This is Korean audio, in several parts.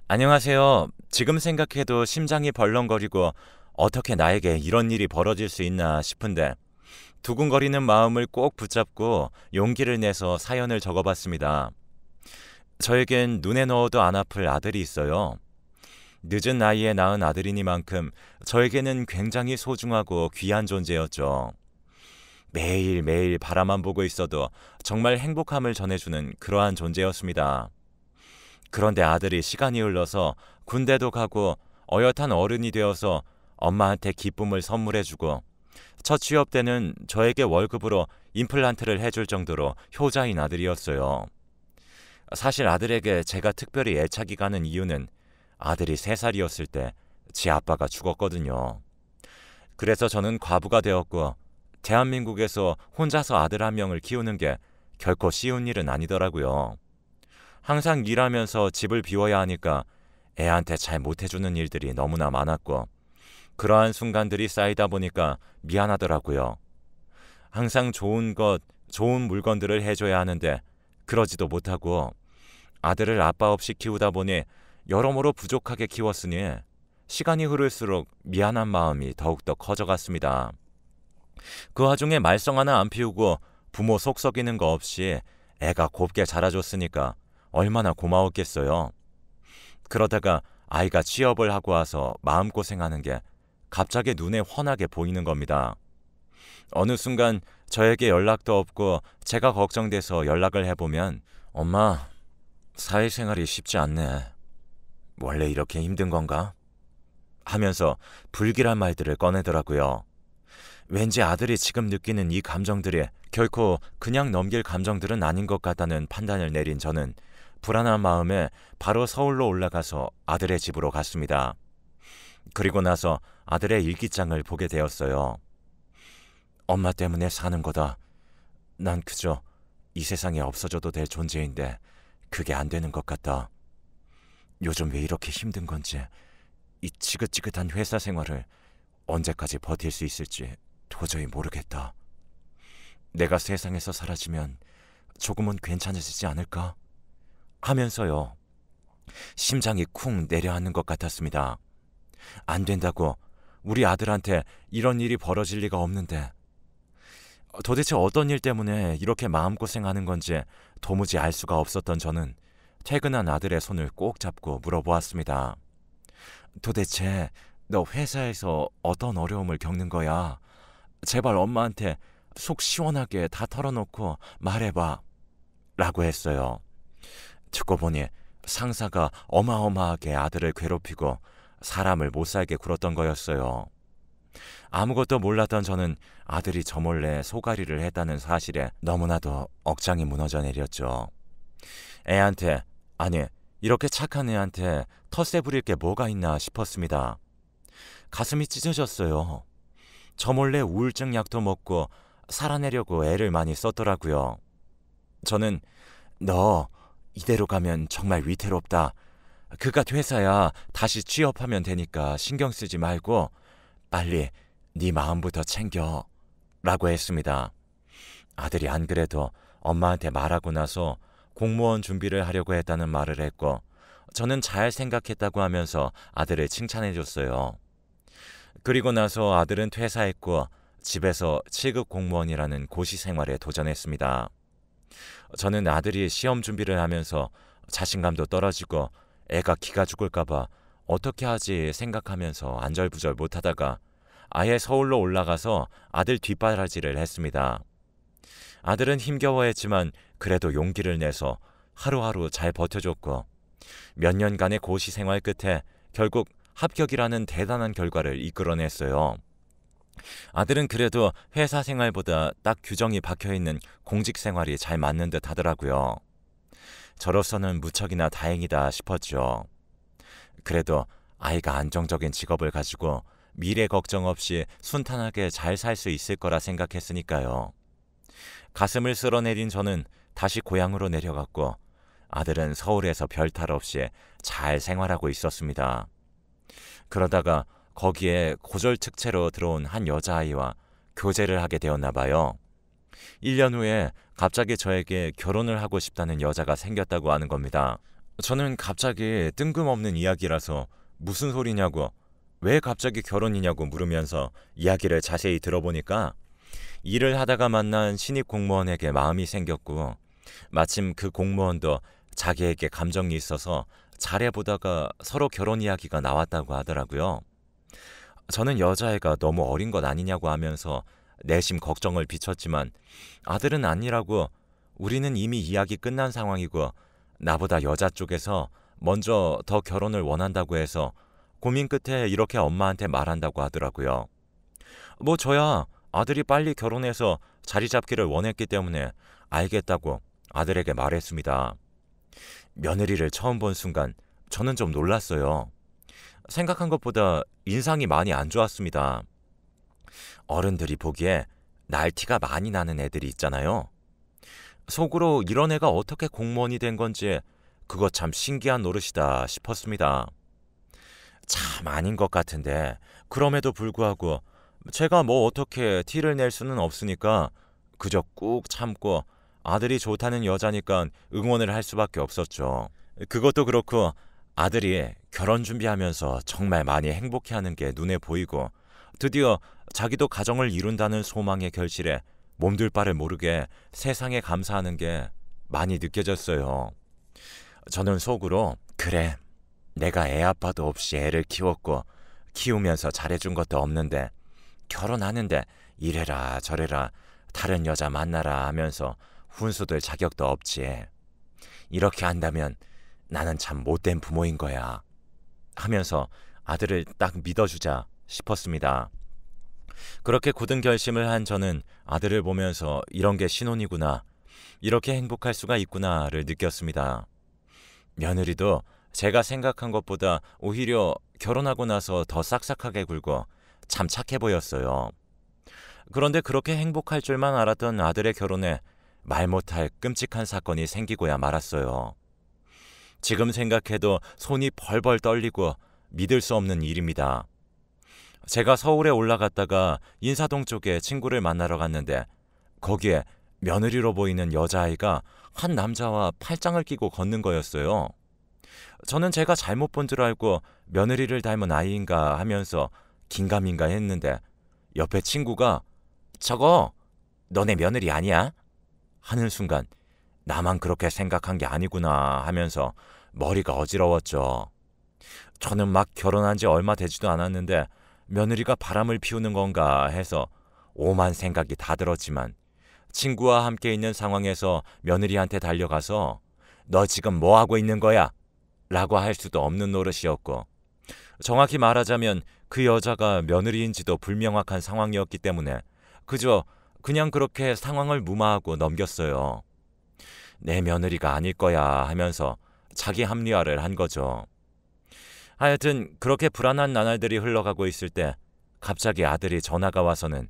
안녕하세요. 지금 생각해도 심장이 벌렁거리고 어떻게 나에게 이런 일이 벌어질 수 있나 싶은데 두근거리는 마음을 꼭 붙잡고 용기를 내서 사연을 적어봤습니다. 저에겐 눈에 넣어도 안 아플 아들이 있어요. 늦은 나이에 낳은 아들이니만큼 저에게는 굉장히 소중하고 귀한 존재였죠. 매일매일 바라만 보고 있어도 정말 행복함을 전해주는 그러한 존재였습니다. 그런데 아들이 시간이 흘러서 군대도 가고 어엿한 어른이 되어서 엄마한테 기쁨을 선물해주고 첫 취업 때는 저에게 월급으로 임플란트를 해줄 정도로 효자인 아들이었어요. 사실 아들에게 제가 특별히 애착이 가는 이유는 아들이 3살이었을 때 지 아빠가 죽었거든요. 그래서 저는 과부가 되었고 대한민국에서 혼자서 아들 한 명을 키우는 게 결코 쉬운 일은 아니더라고요. 항상 일하면서 집을 비워야 하니까 애한테 잘 못해주는 일들이 너무나 많았고 그러한 순간들이 쌓이다 보니까 미안하더라고요. 항상 좋은 물건들을 해줘야 하는데 그러지도 못하고 아들을 아빠 없이 키우다 보니 여러모로 부족하게 키웠으니 시간이 흐를수록 미안한 마음이 더욱더 커져갔습니다. 그 와중에 말썽 하나 안 피우고 부모 속 썩이는 거 없이 애가 곱게 자라줬으니까 얼마나 고마웠겠어요. 그러다가 아이가 취업을 하고 와서 마음고생하는 게 갑자기 눈에 훤하게 보이는 겁니다. 어느 순간 저에게 연락도 없고 제가 걱정돼서 연락을 해보면 엄마, 사회생활이 쉽지 않네. 원래 이렇게 힘든 건가? 하면서 불길한 말들을 꺼내더라고요. 왠지 아들이 지금 느끼는 이 감정들이 결코 그냥 넘길 감정들은 아닌 것 같다는 판단을 내린 저는 불안한 마음에 바로 서울로 올라가서 아들의 집으로 갔습니다. 그리고 나서 아들의 일기장을 보게 되었어요. 엄마 때문에 사는 거다. 난 그저 이 세상에 없어져도 될 존재인데 그게 안 되는 것 같다. 요즘 왜 이렇게 힘든 건지, 이 지긋지긋한 회사 생활을 언제까지 버틸 수 있을지 도저히 모르겠다. 내가 세상에서 사라지면 조금은 괜찮아지지 않을까? 하면서요. 심장이 쿵 내려앉는 것 같았습니다. 안 된다고. 우리 아들한테 이런 일이 벌어질 리가 없는데. 도대체 어떤 일 때문에 이렇게 마음고생하는 건지 도무지 알 수가 없었던 저는 퇴근한 아들의 손을 꼭 잡고 물어보았습니다. 도대체 너 회사에서 어떤 어려움을 겪는 거야? 제발 엄마한테 속 시원하게 다 털어놓고 말해봐. 라고 했어요. 듣고 보니 상사가 어마어마하게 아들을 괴롭히고 사람을 못살게 굴었던 거였어요. 아무것도 몰랐던 저는 아들이 저 몰래 소가리를 했다는 사실에 너무나도 억장이 무너져 내렸죠. 애한테, 아니 이렇게 착한 애한테 텃세 부릴 게 뭐가 있나 싶었습니다. 가슴이 찢어졌어요. 저 몰래 우울증 약도 먹고 살아내려고 애를 많이 썼더라고요. 저는 너 이대로 가면 정말 위태롭다. 그깟 회사야 다시 취업하면 되니까 신경 쓰지 말고 빨리 네 마음부터 챙겨 라고 했습니다. 아들이 안 그래도 엄마한테 말하고 나서 공무원 준비를 하려고 했다는 말을 했고 저는 잘 생각했다고 하면서 아들을 칭찬해줬어요. 그리고 나서 아들은 퇴사했고 집에서 7급 공무원이라는 고시 생활에 도전했습니다. 저는 아들이 시험 준비를 하면서 자신감도 떨어지고 애가 기가 죽을까봐 어떻게 하지 생각하면서 안절부절 못하다가 아예 서울로 올라가서 아들 뒷바라지를 했습니다. 아들은 힘겨워했지만 그래도 용기를 내서 하루하루 잘 버텨줬고 몇 년간의 고시 생활 끝에 결국 합격이라는 대단한 결과를 이끌어냈어요. 아들은 그래도 회사 생활보다 딱 규정이 박혀있는 공직 생활이 잘 맞는 듯 하더라고요. 저로서는 무척이나 다행이다 싶었죠. 그래도 아이가 안정적인 직업을 가지고 미래 걱정 없이 순탄하게 잘 살 수 있을 거라 생각했으니까요. 가슴을 쓸어내린 저는 다시 고향으로 내려갔고 아들은 서울에서 별탈 없이 잘 생활하고 있었습니다. 그러다가 거기에 고졸특채로 들어온 한 여자아이와 교제를 하게 되었나 봐요. 1년 후에 갑자기 저에게 결혼을 하고 싶다는 여자가 생겼다고 하는 겁니다. 저는 갑자기 뜬금없는 이야기라서 무슨 소리냐고, 왜 갑자기 결혼이냐고 물으면서 이야기를 자세히 들어보니까 일을 하다가 만난 신입 공무원에게 마음이 생겼고, 마침 그 공무원도 자기에게 감정이 있어서 잘해보다가 서로 결혼 이야기가 나왔다고 하더라고요. 저는 여자애가 너무 어린 것 아니냐고 하면서 내심 걱정을 비췄지만, 아들은 아니라고, 우리는 이미 이야기 끝난 상황이고 나보다 여자 쪽에서 먼저 더 결혼을 원한다고 해서 고민 끝에 이렇게 엄마한테 말한다고 하더라고요. 뭐 저야 아들이 빨리 결혼해서 자리 잡기를 원했기 때문에 알겠다고 아들에게 말했습니다. 며느리를 처음 본 순간 저는 좀 놀랐어요. 생각한 것보다 인상이 많이 안 좋았습니다. 어른들이 보기에 날티가 많이 나는 애들이 있잖아요. 속으로 이런 애가 어떻게 공무원이 된 건지 그거 참 신기한 노릇이다 싶었습니다. 참 아닌 것 같은데 그럼에도 불구하고 제가 뭐 어떻게 티를 낼 수는 없으니까 그저 꾹 참고 아들이 좋다는 여자니까 응원을 할 수밖에 없었죠. 그것도 그렇고 아들이 결혼 준비하면서 정말 많이 행복해하는 게 눈에 보이고 드디어 자기도 가정을 이룬다는 소망의 결실에 몸둘 바를 모르게 세상에 감사하는 게 많이 느껴졌어요. 저는 속으로 그래, 내가 애 아빠도 없이 애를 키웠고 키우면서 잘해준 것도 없는데 결혼하는데 이래라 저래라 다른 여자 만나라 하면서 훈수될 자격도 없지. 이렇게 한다면 나는 참 못된 부모인 거야 하면서 아들을 딱 믿어주자 싶었습니다. 그렇게 굳은 결심을 한 저는 아들을 보면서 이런 게 신혼이구나, 이렇게 행복할 수가 있구나를 느꼈습니다. 며느리도 제가 생각한 것보다 오히려 결혼하고 나서 더 싹싹하게 굴고 참 착해 보였어요. 그런데 그렇게 행복할 줄만 알았던 아들의 결혼에 말 못할 끔찍한 사건이 생기고야 말았어요. 지금 생각해도 손이 벌벌 떨리고 믿을 수 없는 일입니다. 제가 서울에 올라갔다가 인사동 쪽에 친구를 만나러 갔는데 거기에 며느리로 보이는 여자아이가 한 남자와 팔짱을 끼고 걷는 거였어요. 저는 제가 잘못 본 줄 알고 며느리를 닮은 아이인가 하면서 긴가민가 했는데 옆에 친구가 저거 너네 며느리 아니야? 하는 순간 나만 그렇게 생각한 게 아니구나 하면서 머리가 어지러웠죠. 저는 막 결혼한 지 얼마 되지도 않았는데 며느리가 바람을 피우는 건가 해서 오만 생각이 다 들었지만 친구와 함께 있는 상황에서 며느리한테 달려가서 너 지금 뭐 하고 있는 거야? 라고 할 수도 없는 노릇이었고, 정확히 말하자면 그 여자가 며느리인지도 불명확한 상황이었기 때문에 그저 그냥 그렇게 상황을 무마하고 넘겼어요. 내 며느리가 아닐 거야 하면서 자기 합리화를 한 거죠. 하여튼 그렇게 불안한 나날들이 흘러가고 있을 때 갑자기 아들이 전화가 와서는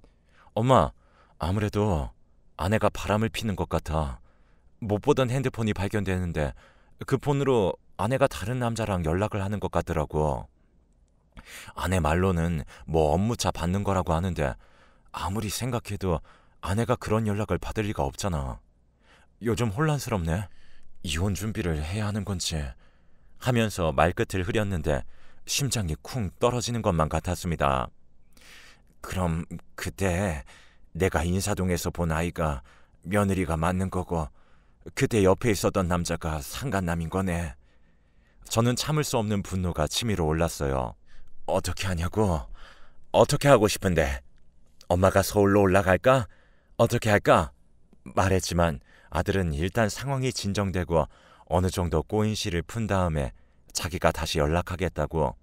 엄마, 아무래도 아내가 바람을 피는 것 같아. 못 보던 핸드폰이 발견되는데 그 폰으로 아내가 다른 남자랑 연락을 하는 것 같더라고. 아내 말로는 뭐 업무차 받는 거라고 하는데 아무리 생각해도 아내가 그런 연락을 받을 리가 없잖아. 요즘 혼란스럽네. 이혼 준비를 해야 하는 건지 하면서 말끝을 흐렸는데 심장이 쿵 떨어지는 것만 같았습니다. 그럼 그때 내가 인사동에서 본 아이가 며느리가 맞는 거고 그때 옆에 있었던 남자가 상간남인 거네. 저는 참을 수 없는 분노가 치밀어 올랐어요. 어떻게 하냐고? 어떻게 하고 싶은데? 엄마가 서울로 올라갈까? 어떻게 할까? 말했지만 아들은 일단 상황이 진정되고 어느 정도 꼬인 씨를 푼 다음에 자기가 다시 연락하겠다고,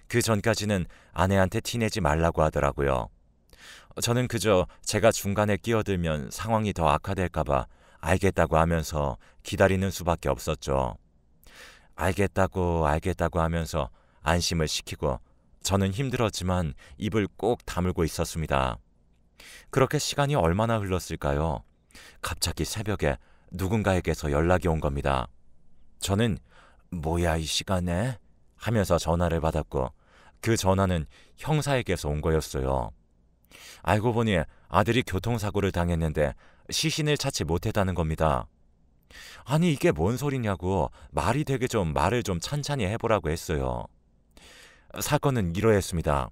그 전까지는 아내한테 티내지 말라고 하더라고요. 저는 그저 제가 중간에 끼어들면 상황이 더 악화될까봐 알겠다고 하면서 기다리는 수밖에 없었죠. 알겠다고 하면서 안심을 시키고 저는 힘들었지만 입을 꼭 다물고 있었습니다. 그렇게 시간이 얼마나 흘렀을까요? 갑자기 새벽에 누군가에게서 연락이 온 겁니다. 저는 뭐야 이 시간에? 하면서 전화를 받았고 그 전화는 형사에게서 온 거였어요. 알고 보니 아들이 교통사고를 당했는데 시신을 찾지 못했다는 겁니다. 아니 이게 뭔 소리냐고 말이 되게 좀 말을 좀 찬찬히 해보라고 했어요. 사건은 이러했습니다.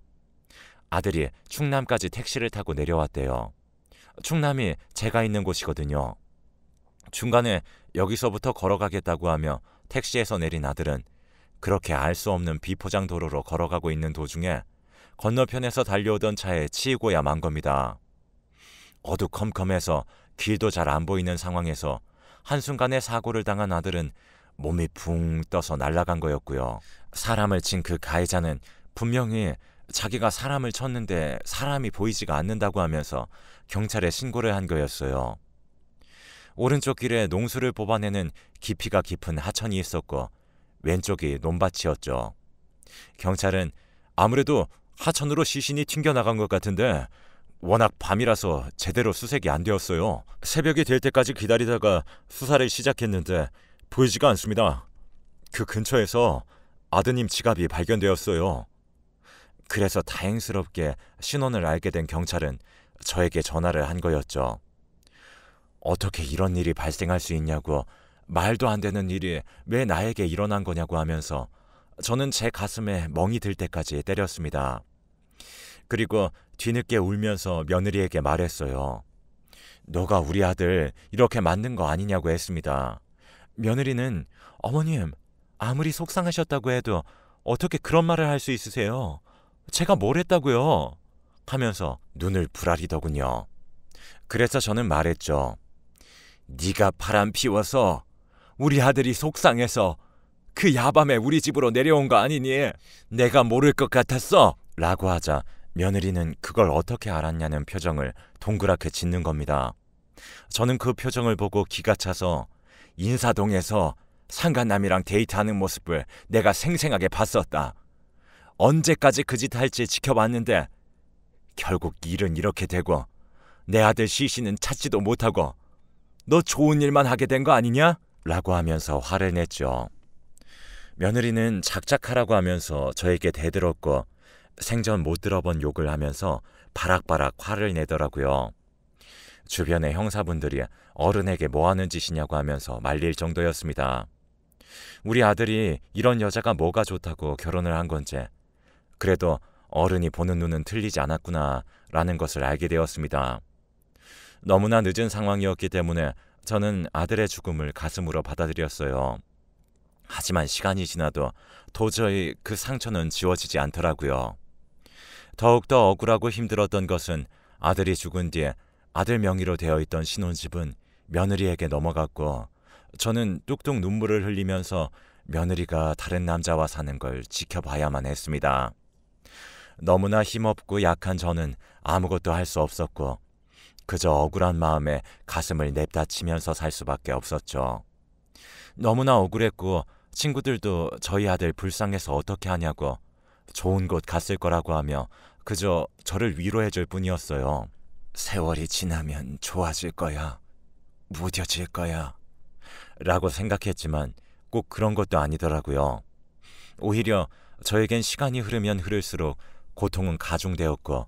아들이 충남까지 택시를 타고 내려왔대요. 충남이 제가 있는 곳이거든요. 중간에 여기서부터 걸어가겠다고 하며 택시에서 내린 아들은 그렇게 알 수 없는 비포장 도로로 걸어가고 있는 도중에 건너편에서 달려오던 차에 치이고야 만 겁니다. 어두컴컴해서 길도 잘 안 보이는 상황에서 한순간에 사고를 당한 아들은 몸이 붕 떠서 날아간 거였고요. 사람을 친 그 가해자는 분명히 자기가 사람을 쳤는데 사람이 보이지가 않는다고 하면서 경찰에 신고를 한 거였어요. 오른쪽 길에 농수를 뽑아내는 깊이가 깊은 하천이 있었고 왼쪽이 논밭이었죠. 경찰은 아무래도 하천으로 시신이 튕겨나간 것 같은데 워낙 밤이라서 제대로 수색이 안 되었어요. 새벽이 될 때까지 기다리다가 수사를 시작했는데 보이지가 않습니다. 그 근처에서 아드님 지갑이 발견되었어요. 그래서 다행스럽게 신원을 알게 된 경찰은 저에게 전화를 한 거였죠. 어떻게 이런 일이 발생할 수 있냐고, 말도 안 되는 일이 왜 나에게 일어난 거냐고 하면서 저는 제 가슴에 멍이 들 때까지 때렸습니다. 그리고 뒤늦게 울면서 며느리에게 말했어요. 너가 우리 아들 이렇게 만든 거 아니냐고 했습니다. 며느리는 어머님, 아무리 속상하셨다고 해도 어떻게 그런 말을 할 수 있으세요? 제가 뭘 했다고요? 하면서 눈을 부라리더군요. 그래서 저는 말했죠. 네가 바람 피워서 우리 아들이 속상해서 그 야밤에 우리 집으로 내려온 거 아니니? 내가 모를 것 같았어? 라고 하자 며느리는 그걸 어떻게 알았냐는 표정을 동그랗게 짓는 겁니다. 저는 그 표정을 보고 기가 차서 인사동에서 상간남이랑 데이트하는 모습을 내가 생생하게 봤었다. 언제까지 그 짓 할지 지켜봤는데 결국 일은 이렇게 되고 내 아들 시신은 찾지도 못하고 너 좋은 일만 하게 된 거 아니냐? 라고 하면서 화를 냈죠. 며느리는 작작하라고 하면서 저에게 대들었고 생전 못 들어본 욕을 하면서 바락바락 화를 내더라고요. 주변의 형사분들이 어른에게 뭐하는 짓이냐고 하면서 말릴 정도였습니다. 우리 아들이 이런 여자가 뭐가 좋다고 결혼을 한 건지, 그래도 어른이 보는 눈은 틀리지 않았구나 라는 것을 알게 되었습니다. 너무나 늦은 상황이었기 때문에 저는 아들의 죽음을 가슴으로 받아들였어요. 하지만 시간이 지나도 도저히 그 상처는 지워지지 않더라고요. 더욱더 억울하고 힘들었던 것은 아들이 죽은 뒤에 아들 명의로 되어 있던 신혼집은 며느리에게 넘어갔고 저는 뚝뚝 눈물을 흘리면서 며느리가 다른 남자와 사는 걸 지켜봐야만 했습니다. 너무나 힘없고 약한 저는 아무것도 할 수 없었고 그저 억울한 마음에 가슴을 냅다치면서 살 수밖에 없었죠. 너무나 억울했고 친구들도 저희 아들 불쌍해서 어떻게 하냐고 좋은 곳 갔을 거라고 하며 그저 저를 위로해줄 뿐이었어요. 세월이 지나면 좋아질 거야. 무뎌질 거야. 라고 생각했지만 꼭 그런 것도 아니더라고요. 오히려 저에겐 시간이 흐르면 흐를수록 고통은 가중되었고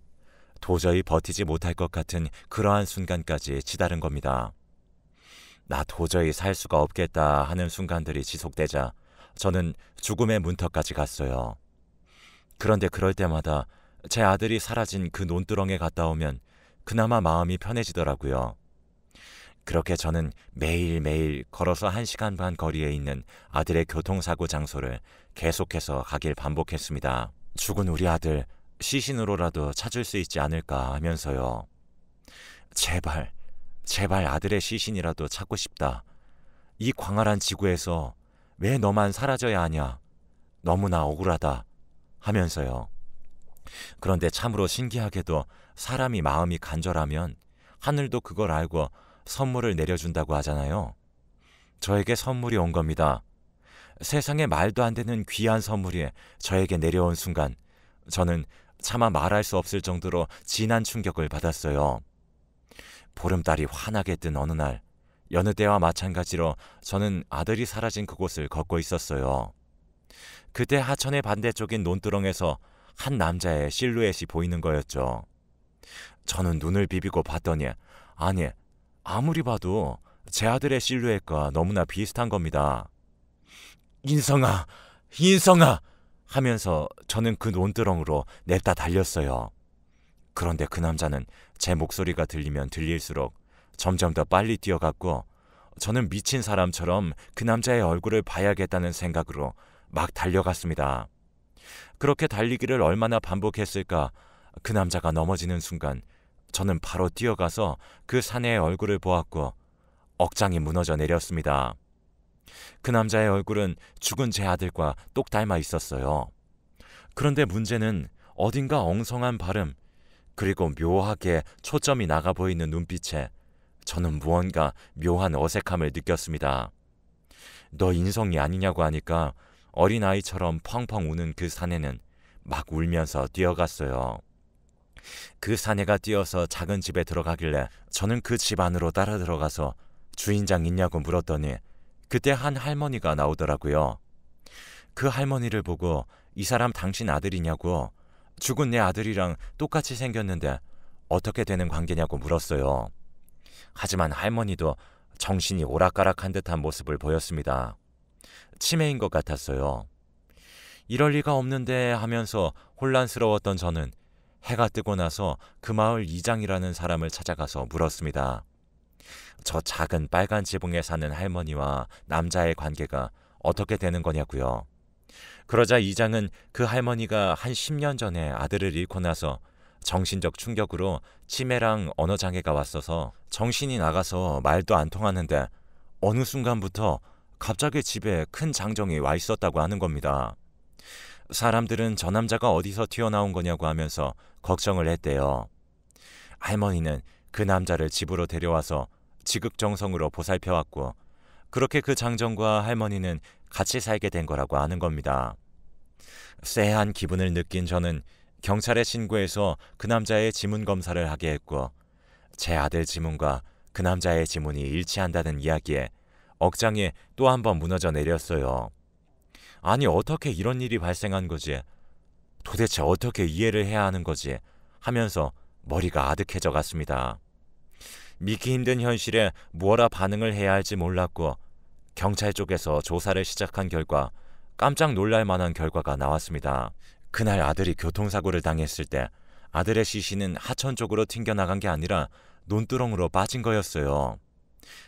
도저히 버티지 못할 것 같은 그러한 순간까지 치달은 겁니다. 나 도저히 살 수가 없겠다 하는 순간들이 지속되자 저는 죽음의 문턱까지 갔어요. 그런데 그럴 때마다 제 아들이 사라진 그 논두렁에 갔다 오면 그나마 마음이 편해지더라고요. 그렇게 저는 매일매일 걸어서 1시간 반 거리에 있는 아들의 교통사고 장소를 계속해서 가길 반복했습니다. 죽은 우리 아들 시신으로라도 찾을 수 있지 않을까 하면서요. 제발 아들의 시신이라도 찾고 싶다. 이 광활한 지구에서 왜 너만 사라져야 하냐. 너무나 억울하다 하면서요. 그런데 참으로 신기하게도 사람이 마음이 간절하면 하늘도 그걸 알고 선물을 내려준다고 하잖아요. 저에게 선물이 온 겁니다. 세상에 말도 안 되는 귀한 선물이 저에게 내려온 순간 저는 차마 말할 수 없을 정도로 진한 충격을 받았어요. 보름달이 환하게 뜬 어느 날, 여느 때와 마찬가지로 저는 아들이 사라진 그곳을 걷고 있었어요. 그때 하천의 반대쪽인 논두렁에서 한 남자의 실루엣이 보이는 거였죠. 저는 눈을 비비고 봤더니 아무리 봐도 제 아들의 실루엣과 너무나 비슷한 겁니다. 인성아, 인성아! 하면서 저는 그 논두렁으로 냅다 달렸어요. 그런데 그 남자는 제 목소리가 들리면 들릴수록 점점 더 빨리 뛰어갔고, 저는 미친 사람처럼 그 남자의 얼굴을 봐야겠다는 생각으로 막 달려갔습니다. 그렇게 달리기를 얼마나 반복했을까. 그 남자가 넘어지는 순간 저는 바로 뛰어가서 그 사내의 얼굴을 보았고 억장이 무너져 내렸습니다. 그 남자의 얼굴은 죽은 제 아들과 똑 닮아 있었어요. 그런데 문제는 어딘가 엉성한 발음, 그리고 묘하게 초점이 나가 보이는 눈빛에 저는 무언가 묘한 어색함을 느꼈습니다. 너 인성이 아니냐고 하니까 어린아이처럼 펑펑 우는 그 사내는 막 울면서 뛰어갔어요. 그 사내가 뛰어서 작은 집에 들어가길래 저는 그 집 안으로 따라 들어가서 주인장 있냐고 물었더니 그때 한 할머니가 나오더라고요. 그 할머니를 보고 이 사람 당신 아들이냐고, 죽은 내 아들이랑 똑같이 생겼는데 어떻게 되는 관계냐고 물었어요. 하지만 할머니도 정신이 오락가락한 듯한 모습을 보였습니다. 치매인 것 같았어요. 이럴 리가 없는데 하면서 혼란스러웠던 저는 해가 뜨고 나서 그 마을 이장이라는 사람을 찾아가서 물었습니다. 저 작은 빨간 지붕에 사는 할머니와 남자의 관계가 어떻게 되는 거냐고요. 그러자 이장은 그 할머니가 한 10년 전에 아들을 잃고 나서 정신적 충격으로 치매랑 언어장애가 왔어서 정신이 나가서 말도 안 통하는데 어느 순간부터 갑자기 집에 큰 장정이 와 있었다고 하는 겁니다. 사람들은 저 남자가 어디서 튀어나온 거냐고 하면서 걱정을 했대요. 할머니는 그 남자를 집으로 데려와서 지극정성으로 보살펴왔고, 그렇게 그 장정과 할머니는 같이 살게 된 거라고 하는 겁니다. 쎄한 기분을 느낀 저는 경찰에 신고해서 그 남자의 지문 검사를 하게 했고, 제 아들 지문과 그 남자의 지문이 일치한다는 이야기에 억장이 또 한 번 무너져 내렸어요. 아니, 어떻게 이런 일이 발생한 거지? 도대체 어떻게 이해를 해야 하는 거지? 하면서 머리가 아득해져 갔습니다. 믿기 힘든 현실에 무엇라 반응을 해야 할지 몰랐고, 경찰 쪽에서 조사를 시작한 결과 깜짝 놀랄 만한 결과가 나왔습니다. 그날 아들이 교통사고를 당했을 때 아들의 시신은 하천 쪽으로 튕겨나간 게 아니라 논두렁으로 빠진 거였어요.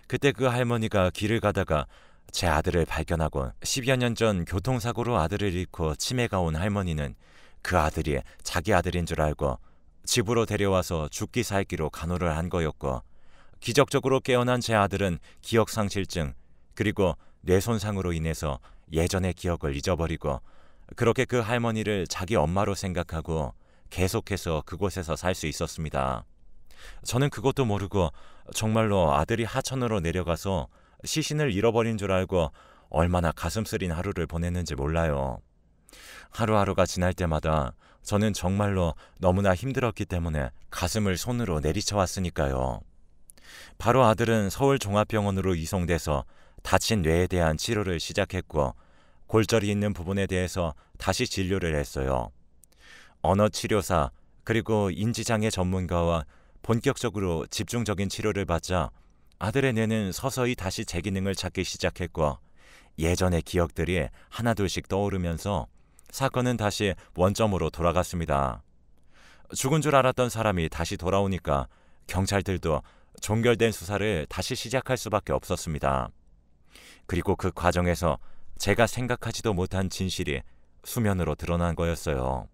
그때 그 할머니가 길을 가다가 제 아들을 발견하고 10여 년 전 교통사고로 아들을 잃고 치매가 온 할머니는 그 아들이 자기 아들인 줄 알고 집으로 데려와서 죽기 살기로 간호를 한 거였고, 기적적으로 깨어난 제 아들은 기억상실증 그리고 뇌손상으로 인해서 예전의 기억을 잊어버리고 그렇게 그 할머니를 자기 엄마로 생각하고 계속해서 그곳에서 살 수 있었습니다. 저는 그것도 모르고 정말로 아들이 하천으로 내려가서 시신을 잃어버린 줄 알고 얼마나 가슴 쓰린 하루를 보냈는지 몰라요. 하루하루가 지날 때마다 저는 정말로 너무나 힘들었기 때문에 가슴을 손으로 내리쳐왔으니까요. 바로 아들은 서울종합병원으로 이송돼서 다친 뇌에 대한 치료를 시작했고, 골절이 있는 부분에 대해서 다시 진료를 했어요. 언어치료사 그리고 인지장애 전문가와 본격적으로 집중적인 치료를 받자 아들의 뇌는 서서히 다시 제 기능을 찾기 시작했고, 예전의 기억들이 하나둘씩 떠오르면서 사건은 다시 원점으로 돌아갔습니다. 죽은 줄 알았던 사람이 다시 돌아오니까 경찰들도 종결된 수사를 다시 시작할 수밖에 없었습니다. 그리고 그 과정에서 제가 생각하지도 못한 진실이 수면으로 드러난 거였어요.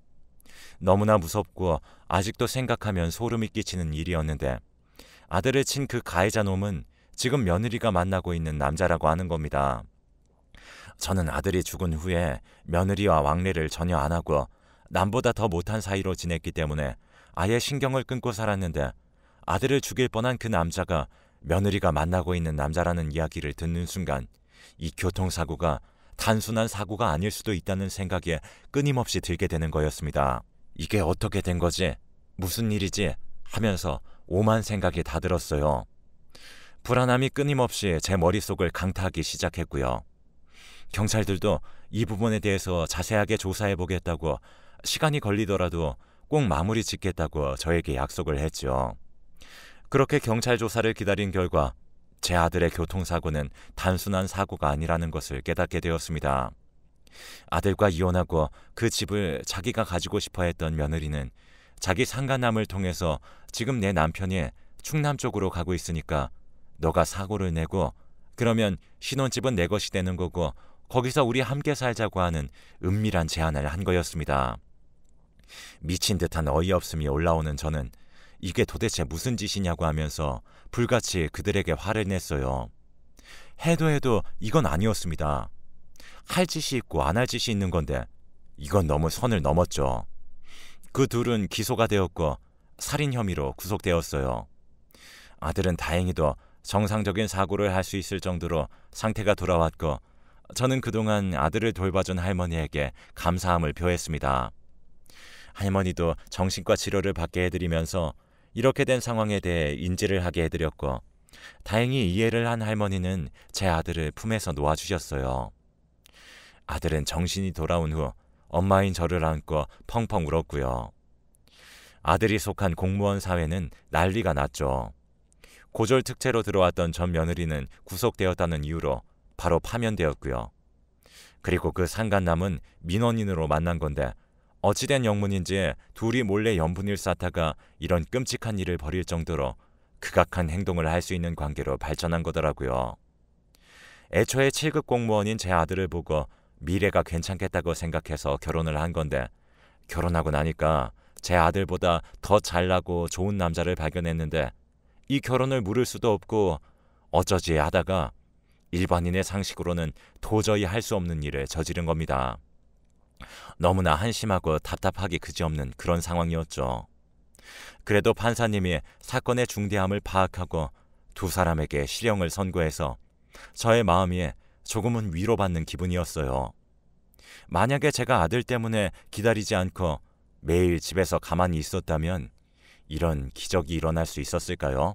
너무나 무섭고 아직도 생각하면 소름이 끼치는 일이었는데, 아들을 친 그 가해자 놈은 지금 며느리가 만나고 있는 남자라고 하는 겁니다. 저는 아들이 죽은 후에 며느리와 왕래를 전혀 안 하고 남보다 더 못한 사이로 지냈기 때문에 아예 신경을 끊고 살았는데, 아들을 죽일 뻔한 그 남자가 며느리가 만나고 있는 남자라는 이야기를 듣는 순간 이 교통사고가 단순한 사고가 아닐 수도 있다는 생각에 끊임없이 들게 되는 거였습니다. 이게 어떻게 된 거지? 무슨 일이지? 하면서 오만 생각이 다 들었어요. 불안함이 끊임없이 제 머릿속을 강타하기 시작했고요. 경찰들도 이 부분에 대해서 자세하게 조사해보겠다고, 시간이 걸리더라도 꼭 마무리 짓겠다고 저에게 약속을 했죠. 그렇게 경찰 조사를 기다린 결과 제 아들의 교통사고는 단순한 사고가 아니라는 것을 깨닫게 되었습니다. 아들과 이혼하고 그 집을 자기가 가지고 싶어 했던 며느리는 자기 상간남을 통해서 지금 내 남편이 충남 쪽으로 가고 있으니까 너가 사고를 내고 그러면 신혼집은 내 것이 되는 거고 거기서 우리 함께 살자고 하는 은밀한 제안을 한 거였습니다. 미친 듯한 어이없음이 올라오는 저는 이게 도대체 무슨 짓이냐고 하면서 불같이 그들에게 화를 냈어요. 해도 이건 아니었습니다. 할 짓이 있고 안 할 짓이 있는 건데 이건 너무 선을 넘었죠. 그 둘은 기소가 되었고 살인 혐의로 구속되었어요. 아들은 다행히도 정상적인 사고를 할 수 있을 정도로 상태가 돌아왔고 저는 그동안 아들을 돌봐준 할머니에게 감사함을 표했습니다. 할머니도 정신과 치료를 받게 해드리면서 이렇게 된 상황에 대해 인지를 하게 해드렸고 다행히 이해를 한 할머니는 제 아들을 품에서 놓아주셨어요. 아들은 정신이 돌아온 후 엄마인 저를 안고 펑펑 울었고요. 아들이 속한 공무원 사회는 난리가 났죠. 고졸 특채로 들어왔던 전 며느리는 구속되었다는 이유로 바로 파면되었고요. 그리고 그 상간남은 민원인으로 만난 건데 어찌된 영문인지 둘이 몰래 연분을 쌓다가 이런 끔찍한 일을 벌일 정도로 극악한 행동을 할 수 있는 관계로 발전한 거더라고요. 애초에 7급 공무원인 제 아들을 보고 미래가 괜찮겠다고 생각해서 결혼을 한 건데 결혼하고 나니까 제 아들보다 더 잘나고 좋은 남자를 발견했는데 이 결혼을 물을 수도 없고 어쩌지 하다가 일반인의 상식으로는 도저히 할 수 없는 일을 저지른 겁니다. 너무나 한심하고 답답하기 그지없는 그런 상황이었죠. 그래도 판사님이 사건의 중대함을 파악하고 두 사람에게 실형을 선고해서 저의 마음이 조금은 위로받는 기분이었어요. 만약에 제가 아들 때문에 기다리지 않고 매일 집에서 가만히 있었다면 이런 기적이 일어날 수 있었을까요?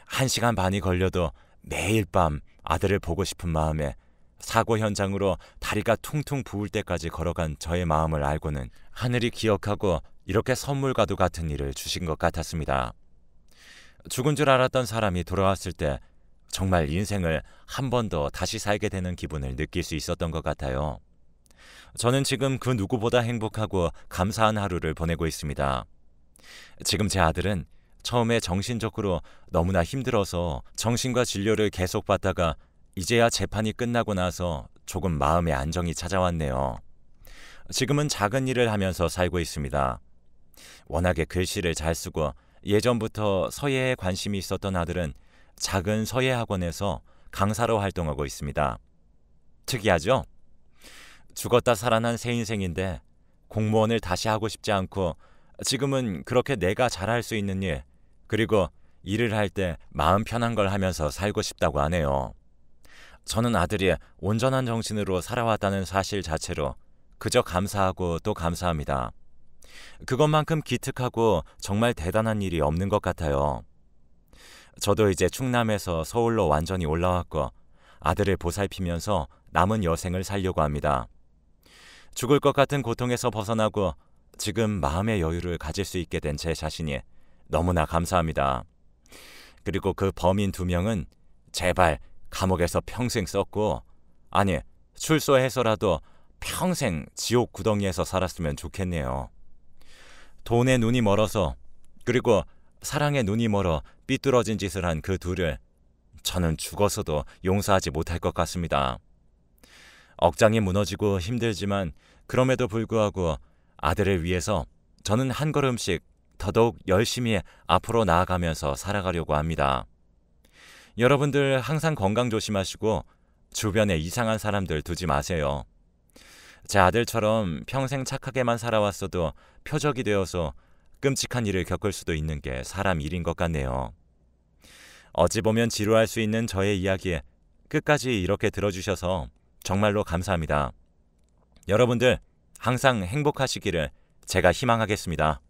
1시간 반이 걸려도 매일 밤 아들을 보고 싶은 마음에 사고 현장으로 다리가 퉁퉁 부을 때까지 걸어간 저의 마음을 알고는 하늘이 기억하고 이렇게 선물과도 같은 일을 주신 것 같았습니다. 죽은 줄 알았던 사람이 돌아왔을 때 정말 인생을 한 번 더 다시 살게 되는 기분을 느낄 수 있었던 것 같아요. 저는 지금 그 누구보다 행복하고 감사한 하루를 보내고 있습니다. 지금 제 아들은 처음에 정신적으로 너무나 힘들어서 정신과 진료를 계속 받다가 이제야 재판이 끝나고 나서 조금 마음의 안정이 찾아왔네요. 지금은 작은 일을 하면서 살고 있습니다. 워낙에 글씨를 잘 쓰고 예전부터 서예에 관심이 있었던 아들은 작은 서예 학원에서 강사로 활동하고 있습니다. 특이하죠? 죽었다 살아난 새 인생인데 공무원을 다시 하고 싶지 않고 지금은 그렇게 내가 잘할 수 있는 일, 그리고 일을 할 때 마음 편한 걸 하면서 살고 싶다고 하네요. 저는 아들이 온전한 정신으로 살아왔다는 사실 자체로 그저 감사하고 또 감사합니다. 그것만큼 기특하고 정말 대단한 일이 없는 것 같아요. 저도 이제 충남에서 서울로 완전히 올라왔고 아들을 보살피면서 남은 여생을 살려고 합니다. 죽을 것 같은 고통에서 벗어나고 지금 마음의 여유를 가질 수 있게 된 제 자신이 너무나 감사합니다. 그리고 그 범인 2명은 제발 감옥에서 평생 썩고, 아니 출소해서라도 평생 지옥 구덩이에서 살았으면 좋겠네요. 돈에 눈이 멀어서, 그리고 사랑에 눈이 멀어 삐뚤어진 짓을 한 그 둘을 저는 죽어서도 용서하지 못할 것 같습니다. 억장이 무너지고 힘들지만 그럼에도 불구하고 아들을 위해서 저는 한 걸음씩 더더욱 열심히 앞으로 나아가면서 살아가려고 합니다. 여러분들 항상 건강 조심하시고 주변에 이상한 사람들 두지 마세요. 제 아들처럼 평생 착하게만 살아왔어도 표적이 되어서 끔찍한 일을 겪을 수도 있는 게 사람 일인 것 같네요. 어찌 보면 지루할 수 있는 저의 이야기에 끝까지 이렇게 들어주셔서 정말로 감사합니다. 여러분들 항상 행복하시기를 제가 희망하겠습니다.